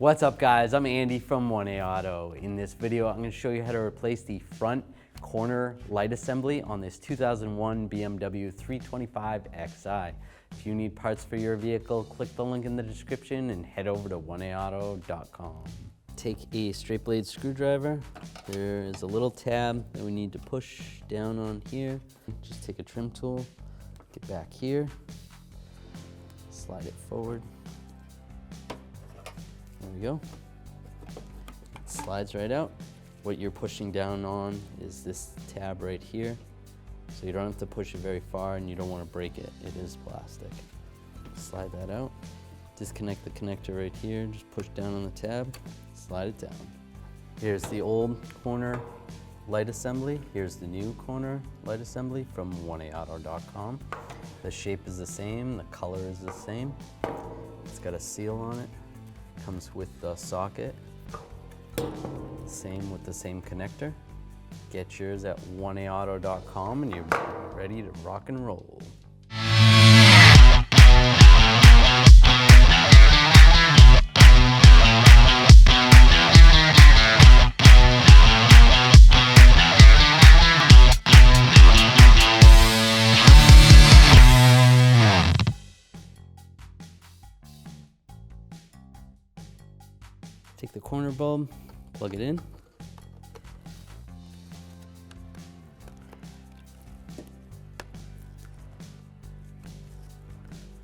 What's up guys, I'm Andy from 1A Auto. In this video, I'm going to show you how to replace the front corner light assembly on this 2001 BMW 325Xi. If you need parts for your vehicle, click the link in the description and head over to 1aauto.com. Take a straight blade screwdriver. There is a little tab that we need to push down on here. Just take a trim tool, get back here, slide it forward. There we go. It slides right out. What you're pushing down on is this tab right here. So you don't have to push it very far and you don't want to break it. It is plastic. Slide that out. Disconnect the connector right here. Just push down on the tab, slide it down. Here's the old corner light assembly. Here's the new corner light assembly from 1aauto.com. The shape is the same, the color is the same. It's got a seal on it. Comes with the socket, same with the same connector. Get yours at 1aauto.com and you're ready to rock and roll. Take the corner bulb, plug it in.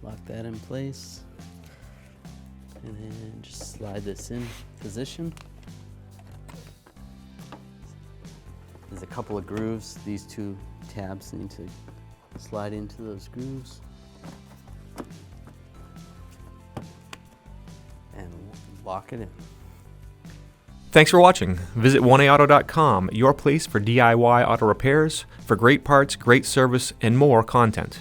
Lock that in place. And then just slide this in position. There's a couple of grooves. These two tabs need to slide into those grooves. And lock it in. Thanks for watching. Visit 1aauto.com, your place for DIY auto repairs, for great parts, great service, and more content.